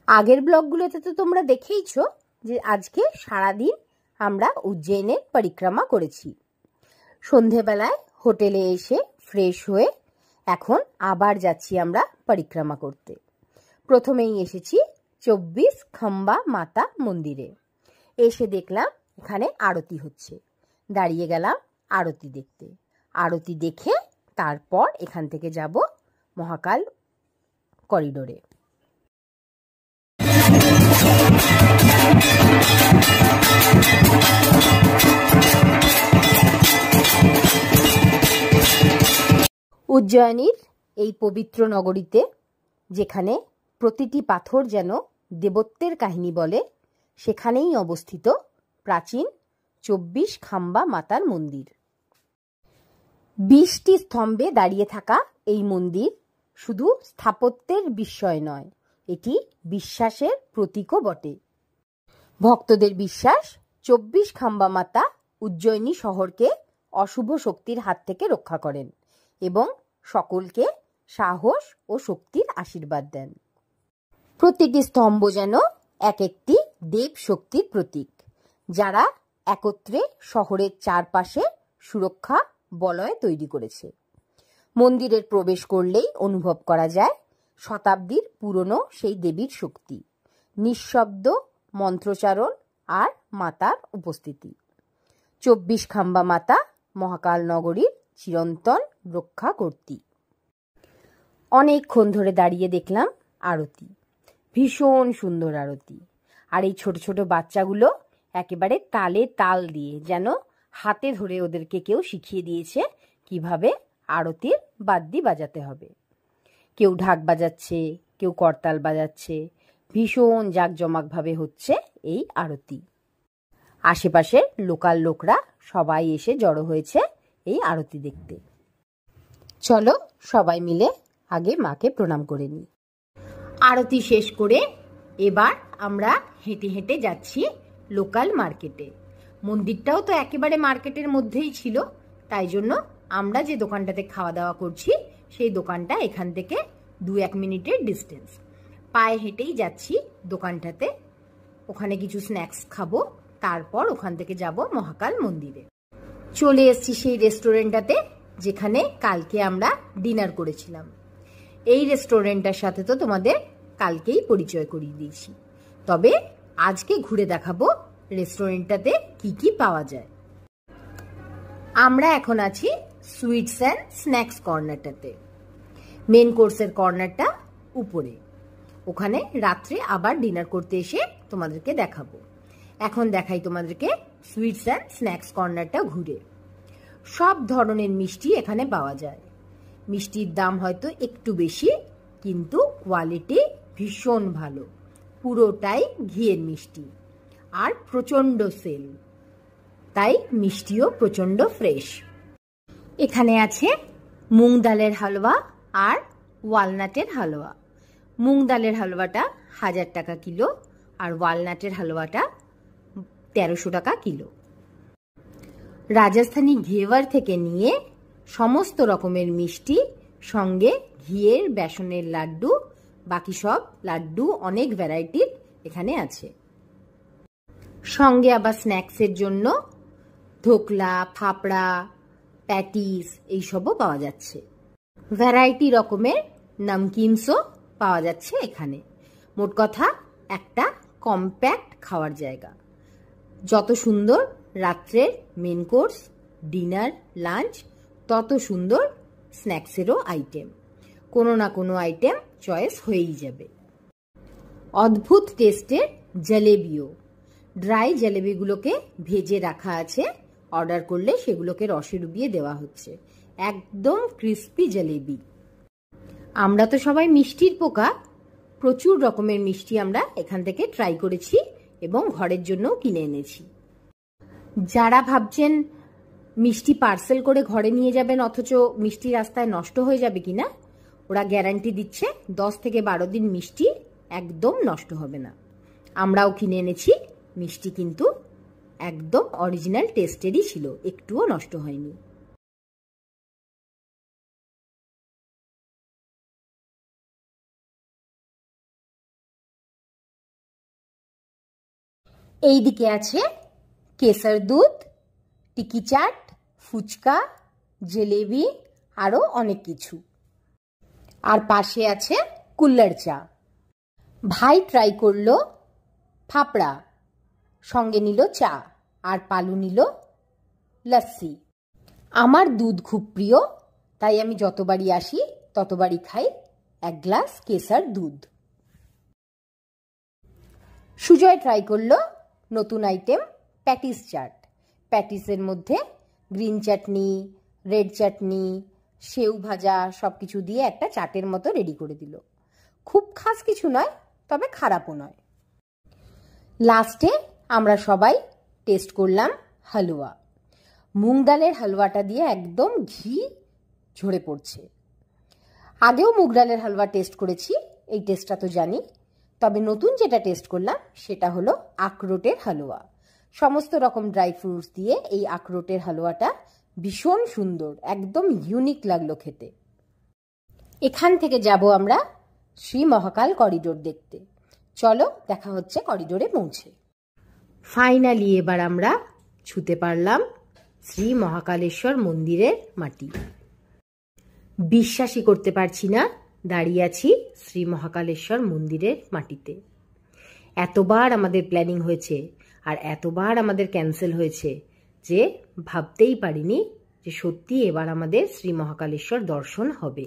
আগের ব্লগগুলোতে তো তোমরা দেখেইছো যে আজকে সারাদিন আমরা উজ্জয়িনের পরিক্রমা করেছি। সন্ধেবেলায় হোটেলে এসে ফ্রেশ হয়ে এখন আবার যাচ্ছি আমরা পরিক্রমা করতে। প্রথমেই এসেছি 24 খম্বা মাতা মন্দিরে। এসে দেখলাম এখানে আরতি হচ্ছে, দাঁড়িয়ে গেলাম আরতি দেখতে। আরতি দেখে তারপর এখান থেকে যাব মহাকাল করিডোরে। উজ্জয়িনীর এই পবিত্র নগরীতে, যেখানে প্রতিটি পাথর যেন দেবত্বের কাহিনী বলে, সেখানেই অবস্থিত প্রাচীন 24 খাম্বা মাতার মন্দির। 20টি স্তম্ভে দাঁড়িয়ে থাকা এই মন্দির শুধু স্থাপত্যের বিস্ময় নয়, এটি বিশ্বাসের প্রতীকও বটে। ভক্তদের বিশ্বাস 24 খাম্বা মাতা উজ্জয়িনী শহরকে অশুভ শক্তির হাত থেকে রক্ষা করেন এবং সকলকে সাহস ও শক্তির আশীর্বাদ দেন। প্রতিটি স্তম্ভ যেন এক একটি দেব শক্তির প্রতীক, যারা একত্রে শহরের চারপাশে সুরক্ষা বলয় তৈরি করেছে। মন্দিরের প্রবেশ করলেই অনুভব করা যায় শতাব্দীর পুরনো সেই দেবীর শক্তি, নিঃশব্দ মন্ত্রোচ্চারণ আর মাতার উপস্থিতি। 24 খাম্বা মাতা মহাকাল নগরীর চিরন্তন রক্ষা কর্ত্রী। অনেকক্ষণ ধরে দাঁড়িয়ে দেখলাম আরতি, ভীষণ সুন্দর আরতি। আর এই ছোট ছোট বাচ্চাগুলো একেবারে তালে তাল দিয়ে যেন হাতে ধরে ওদেরকে কেউ শিখিয়ে দিয়েছে কিভাবে আরতির বাদ্যি বাজাতে হবে। কেউ ঢাক বাজাচ্ছে, কেউ করতাল বাজাচ্ছে। ভীষণ জাঁকজমকভাবে হচ্ছে এই আরতি। আশেপাশের লোকাল লোকরা সবাই এসে জড়ো হয়েছে এই আরতি দেখতে। চলো সবাই মিলে আগে মাকে প্রণাম করে নিই। আরতি শেষ করে এবার আমরা হেঁটে হেঁটে যাচ্ছি লোকাল মার্কেটে। মন্দিরটাও তো একেবারে মার্কেটের মধ্যেই ছিল, তাই জন্য আমরা যে দোকানটাতে খাওয়া দাওয়া করছি সেই দোকানটা এখান থেকে 2-1 মিনিটের ডিস্টেন্স। পায়ে হেঁটেই যাচ্ছি দোকানটাতে। ওখানে কিছু স্ন্যাক্স খাবো, তারপর ওখান থেকে যাব মহাকাল মন্দিরে। চলে এসেছি সেই রেস্টুরেন্টটাতে যেখানে কালকে আমরা ডিনার করেছিলাম। এই রেস্টুরেন্টটার সাথে তো তোমাদের কালকেই পরিচয় করিয়ে দিয়েছি, তবে আজকে ঘুরে দেখাবো রেস্টুরেন্টটাতে কি কি পাওয়া যায়। আমরা এখন আছি সুইটস অ্যান্ড স্ন্যাক্স কর্নারটাতে। মেন কোর্সের কর্নারটা উপরে, ওখানে রাত্রে আবার ডিনার করতে এসে তোমাদেরকে দেখাবো। এখন দেখাই তোমাদেরকে সুইটস অ্যান্ড স্ন্যাক্স কর্নারটা ঘুরে। সব ধরনের মিষ্টি এখানে পাওয়া যায়। মিষ্টির দাম হয়তো একটু বেশি, কিন্তু কোয়ালিটি ভীষণ ভালো। পুরোটাই ঘিয়ের মিষ্টি আর প্রচণ্ড সেল, তাই মিষ্টিও প্রচণ্ড ফ্রেশ। এখানে আছে মুগ ডালের হালুয়া আর ওয়ালনাটের হালুয়া। মুগ ডালের হালুয়াটা 1000 টাকা কিলো আর ওয়ালনাটের হালুয়াটা 1300 টাকা কিলো। রাজস্থানী ঘেওয়ার থেকে নিয়ে সমস্ত রকমের মিষ্টি, সঙ্গে ঘিয়ের বেসনের লাড্ডু, বাকি সব লাড্ডু অনেক ভ্যারাইটির এখানে আছে। সঙ্গে আবার স্ন্যাক্সের জন্য ধোকলা, ফাপড়া, প্যাটিস এইসবও পাওয়া যাচ্ছে। ভ্যারাইটি রকমের নামকিনসও পাওয়া যাচ্ছে এখানে। মোট কথা একটা কম্প্যাক্ট খাওয়ার জায়গা। যত সুন্দর রাত্রের মেন কোর্স, ডিনার, লাঞ্চ, তত সুন্দর স্ন্যাক্সেরও আইটেম। কোনো না কোনো আইটেম চয়েস হয়েই যাবে। অদ্ভুত টেস্টের জলেবিও। ড্রাই জলেবিগুলোকে ভেজে রাখা আছে, অর্ডার করলে সেগুলোকে রসে ডুবিয়ে দেওয়া হচ্ছে। একদম ক্রিস্পি জলেবি। আমরা তো সবাই মিষ্টির পোকা, প্রচুর রকমের মিষ্টি আমরা এখান থেকে ট্রাই করেছি এবং ঘরের জন্যও কিনে এনেছি। যারা ভাবছেন মিষ্টি পার্সেল করে ঘরে নিয়ে যাবেন অথচ মিষ্টি রাস্তায় নষ্ট হয়ে যাবে কিনা, ওরা গ্যারান্টি দিচ্ছে 10 থেকে 12 দিন মিষ্টি একদম নষ্ট হবে না। আমরাও কিনে এনেছি, মিষ্টি কিন্তু একদম অরিজিনাল টেস্টেরই ছিল, একটুও নষ্ট হয়নি। এই দিকে আছে কেসার দুধ, টিকি চাট, ফুচকা, জিলেবি, আরো অনেক কিছু। আর পাশে আছে কুল্লার চা। ভাই ট্রাই করলো ফাপড়া, সঙ্গে নিল চা, আর পালু নিল লস্যি। আমার দুধ খুব প্রিয়, তাই আমি যতবারই আসি ততবারই খাই এক গ্লাস কেসার দুধ। সুজয় ট্রাই করলো নতুন আইটেম প্যাটিস চাট। প্যাটিসের মধ্যে গ্রিন চাটনি, রেড চাটনি, সেউ ভাজা সবকিছু দিয়ে একটা চাটের মতো রেডি করে দিল। খুব খাস কিছু নয়, তবে খারাপও নয়। লাস্টে আমরা সবাই টেস্ট করলাম হালুয়া। মুগ ডালের হালুয়াটা দিয়ে একদম ঘি ঝরে পড়ছে। আগেও মুগ ডালের হালুয়া টেস্ট করেছি, এই টেস্টটা তো জানি, তবে নতুন যেটা টেস্ট করলাম সেটা হলো আখরোটের হালুয়া। সমস্ত রকম ড্রাই ফ্রুটস দিয়ে এই আখরোটের হালুয়াটা ভীষণ সুন্দর, একদম ইউনিক লাগলো খেতে। এখান থেকে যাব আমরা শ্রী মহাকাল করিডোর দেখতে। চলো দেখা হচ্ছে করিডোরে পৌঁছে। ফাইনালি এবার আমরা ছুতে পারলাম শ্রী মহাকালেশ্বর মন্দিরের মাটি। বিশ্বাসই করতে পারছি না দাঁড়িয়ে আছি শ্রী মহাকালেশ্বর মন্দিরের মাটিতে। এতবার আমাদের প্ল্যানিং হয়েছে আর এতবার আমাদের ক্যান্সেল হয়েছে যে ভাবতেই পারিনি যে সত্যি এবার আমাদের শ্রী মহাকালেশ্বর দর্শন হবে।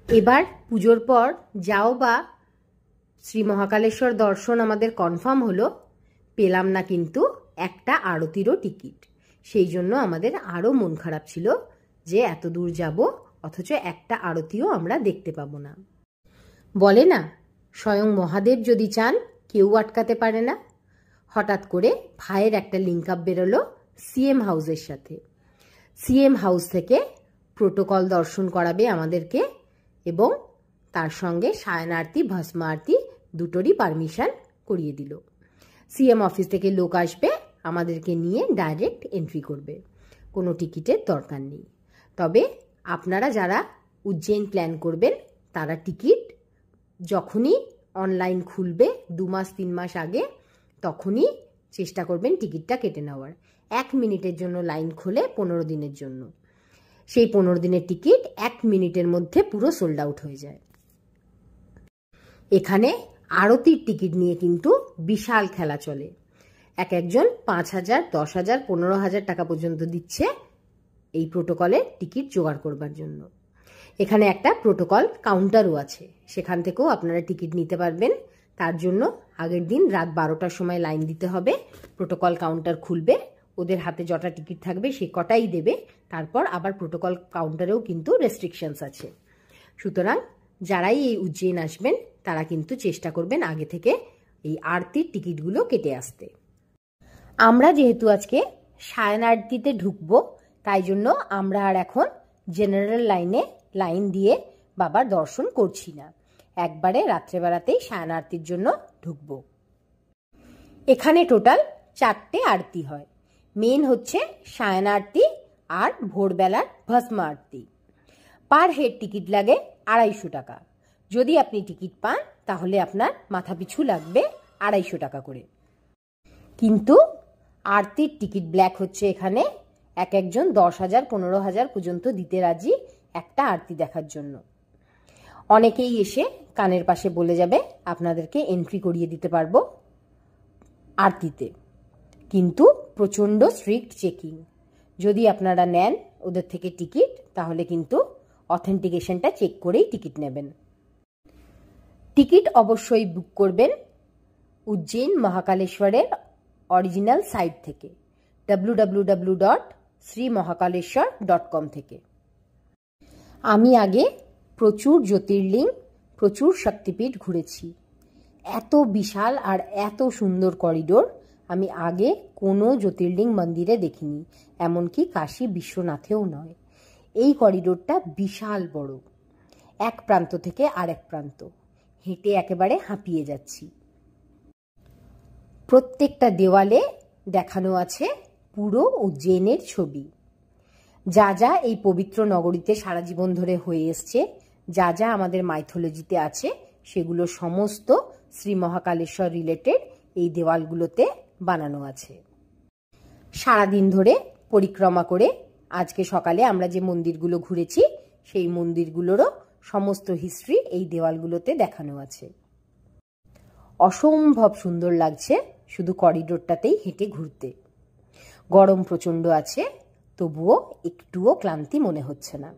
এবার পুজোর পর যাও বা শ্রী মহাকালেশ্বর দর্শন আমাদের কনফার্ম হলো, পেলাম না কিন্তু একটা আরতিরও টিকিট। সেই জন্য আমাদের আরও মন খারাপ ছিল যে এত দূর যাব অথচ একটা আরতিও আমরা দেখতে পাবো না। বলে না, স্বয়ং মহাদেব যদি চান কেউ আটকাতে পারে না। হঠাৎ করে ভাইয়ের একটা লিঙ্ক আপ বেরোলো সিএম হাউসের সাথে। সিএম হাউস থেকে প্রোটোকল দর্শন করাবে আমাদেরকে এবং তার সঙ্গে সায়ন আরতি, ভস্ম আরতি দুটোরই পারমিশন করিয়ে দিল। সিএম অফিস থেকে লোক আসবে, আমাদেরকে নিয়ে ডাইরেক্ট এন্ট্রি করবে, কোনো টিকিটের দরকার নেই। তবে আপনারা যারা উজ্জৈন প্ল্যান করবেন তারা টিকিট যখনই অনলাইন খুলবে 2 মাস 3 মাস আগে, তখনই চেষ্টা করবেন টিকিটটা কেটে নেওয়ার। 1 মিনিটের জন্য লাইন খোলে 15 দিনের জন্য, সেই 15 দিনের টিকিট 1 মিনিটের মধ্যে পুরো সোল্ড আউট হয়ে যায়। এখানে আরতির টিকিট নিয়ে কিন্তু বিশাল খেলা চলে। একজন 5,000, 10,000, 15,000 টাকা পর্যন্ত দিচ্ছে এই প্রোটোকলের টিকিট জোগাড় করবার জন্য। এখানে একটা প্রোটোকল কাউন্টারও আছে, সেখান থেকেও আপনারা টিকিট নিতে পারবেন। তার জন্য আগের দিন রাত 12টার সময় লাইন দিতে হবে। প্রোটোকল কাউন্টার খুলবে, ওদের হাতে যটা টিকিট থাকবে সে কটাই দেবে। তারপর আবার প্রোটোকল কাউন্টারেও কিন্তু রেস্ট্রিকশনস আছে। সুতরাং যারাই এই উজ্জৈন আসবেন তারা কিন্তু চেষ্টা করবেন আগে থেকে এই আরতির টিকিটগুলো কেটে আসতে। আমরা যেহেতু আজকে সায়ন আরতিতে ঢুকবো, তাই জন্য আমরা আর এখন জেনারেল লাইন দিয়ে বাবার দর্শন করছি না, একবারে রাত্রেবেলাতেই সায়ন আরতির জন্য ঢুকবো। এখানে টোটাল 4টে আরতি হয়। মেন হচ্ছে সায়ন আরতি আর ভোরবেলার ভস্ম আরতি। পার হেড টিকিট লাগে 250 টাকা। যদি আপনি টিকিট পান তাহলে আপনার মাথা পিছু লাগবে 250 টাকা করে। কিন্তু আরতির টিকিট ব্ল্যাক হচ্ছে এখানে। একজন 10,000, 15,000 পর্যন্ত দিতে রাজি একটা আরতি দেখার জন্য। অনেকেই এসে কানের পাশে বলে যাবে আপনাদেরকে এন্ট্রি করিয়ে দিতে পারবো আরতিতে, কিন্তু প্রচণ্ড স্ট্রিক্ট চেকিং। যদি আপনারা নেন ওদের থেকে টিকিট, তাহলে কিন্তু অথেন্টিকেশনটা চেক করেই টিকিট নেবেন। টিকিট অবশ্যই বুক করবেন উজ্জৈন মহাকালেশ্বরের অরিজিনাল সাইট থেকে, www.srimahakaleshwar.com থেকে। আমি আগে প্রচুর জ্যোতির্লিঙ্গ, প্রচুর শক্তিপীঠ ঘুরেছি। এত বিশাল আর এত সুন্দর করিডোর আমি আগে কোনো জ্যোতির্লিঙ্গ মন্দিরে দেখিনি, এমনকি কাশী বিশ্বনাথেও নয়। এই করিডোরটা বিশাল বড়, এক প্রান্ত থেকে আরেক প্রান্ত, হেঁটে একেবারে হাঁপিয়ে যাচ্ছি। প্রত্যেকটা দেওয়ালে দেখানো আছে পুরো উজ্জয়িনের ছবি। যা যা এই পবিত্র নগরীতে সারা জীবন ধরে হয়ে এসছে, যা যা আমাদের মাইথোলজিতে আছে, সেগুলো সমস্ত শ্রী মহাকালেশ্বর রিলেটেড এই দেওয়ালগুলোতে বানানো আছে। সারাদিন ধরে পরিক্রমা করে আজকে সকালে আমরা যে মন্দিরগুলো ঘুরেছি সেই মন্দিরগুলোরও সমস্ত হিস্ট্রি এই দেওয়ালগুলোতে দেখানো আছে। অসম্ভব সুন্দর লাগছে শুধু করিডোরটাতেই হেঁটে ঘুরতে। গরম প্রচণ্ড আছে, তবুও একটুও ক্লান্তি মনে হচ্ছে না।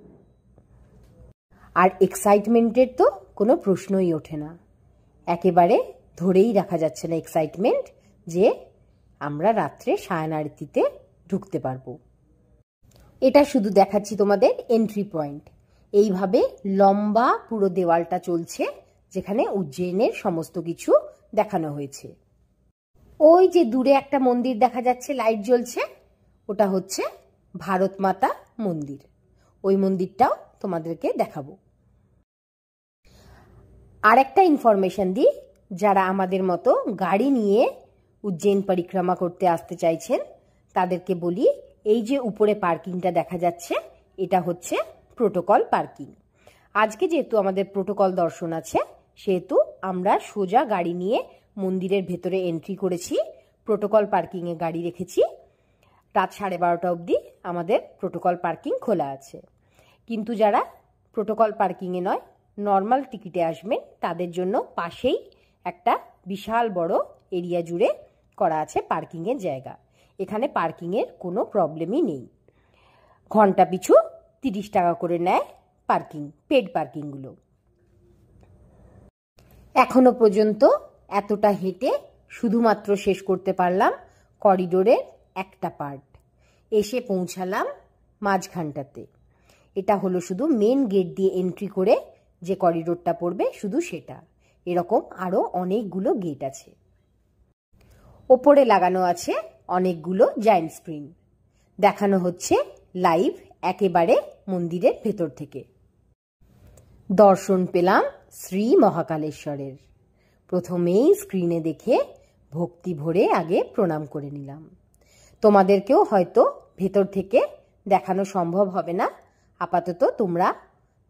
আর এক্সাইটমেন্টের তো কোনো প্রশ্নই ওঠে না, একেবারে ধরেই রাখা যাচ্ছে না এক্সাইটমেন্ট যে আমরা রাত্রে সায়ন আরতিতে ঢুকতে পারবো। এটা শুধু দেখাচ্ছি তোমাদের এন্ট্রি পয়েন্ট। এইভাবে লম্বা পুরো দেওয়ালটা চলছে যেখানে উজ্জয়িনের সমস্ত কিছু দেখানো হয়েছে। ওই যে দূরে একটা মন্দির দেখা যাচ্ছে লাইট জ্বলছে, ওটা হচ্ছে ভারত মাতা মন্দির। ওই মন্দিরটাও তোমাদেরকে দেখাবো। আর একটা ইনফরমেশন দিই, যারা আমাদের মতো গাড়ি নিয়ে উজ্জয়িন পরিক্রমা করতে আসতে চাইছেন তাদেরকে বলি, এই যে উপরে পার্কিংটা দেখা যাচ্ছে এটা হচ্ছে প্রোটোকল পার্কিং। আজকে যেহেতু আমাদের প্রোটোকল দর্শন আছে সেহেতু আমরা সোজা গাড়ি নিয়ে মন্দিরের ভেতরে এন্ট্রি করেছি। প্রোটোকল পার্কিংয়ে গাড়ি রেখেছি। রাত 12:30 অবধি আমাদের প্রোটোকল পার্কিং খোলা আছে। কিন্তু যারা প্রোটোকল পার্কিংয়ে নয় নর্মাল টিকিটে আসবেন তাদের জন্য পাশেই একটা বিশাল বড় এরিয়া জুড়ে করা আছে পার্কিংয়ের জায়গা। এখানে পার্কিংয়ের কোনো প্রবলেমই নেই। ঘন্টা পিছু 30 টাকা করে নেয় পার্কিং, পেড পার্কিংগুলো। এখনো পর্যন্ত এতটা হেঁটে শুধুমাত্র শেষ করতে পারলাম করিডোরের একটা পার্ট। এসে পৌঁছালাম মাঝখানটাতে। এটা হলো শুধু মেন গেট দিয়ে এন্ট্রি করে যে করিডোরটা পড়বে শুধু সেটা। এরকম আরও অনেকগুলো গেট আছে। ওপরে লাগানো আছে অনেকগুলো জায়ান্ট স্ক্রিন। দেখানো হচ্ছে লাইভ একেবারে মন্দিরের ভেতর থেকে। দর্শন পেলাম শ্রী মহাকালেশ্বরের। প্রথমেই স্ক্রিনে দেখে ভক্তি ভরে আগে প্রণাম করে নিলাম। তোমাদেরকেও হয়তো ভেতর থেকে দেখানো সম্ভব হবে না, আপাতত তোমরা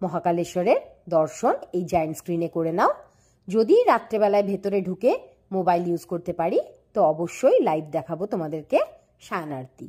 মহাকালেশ্বরের দর্শন এই জায়ান্ট স্ক্রিনে করে নাও। যদি রাত্রেবেলায় ভেতরে ঢুকে মোবাইল ইউজ করতে পারি তো অবশ্যই লাইভ দেখাবো তোমাদেরকে সায়ন আরতি।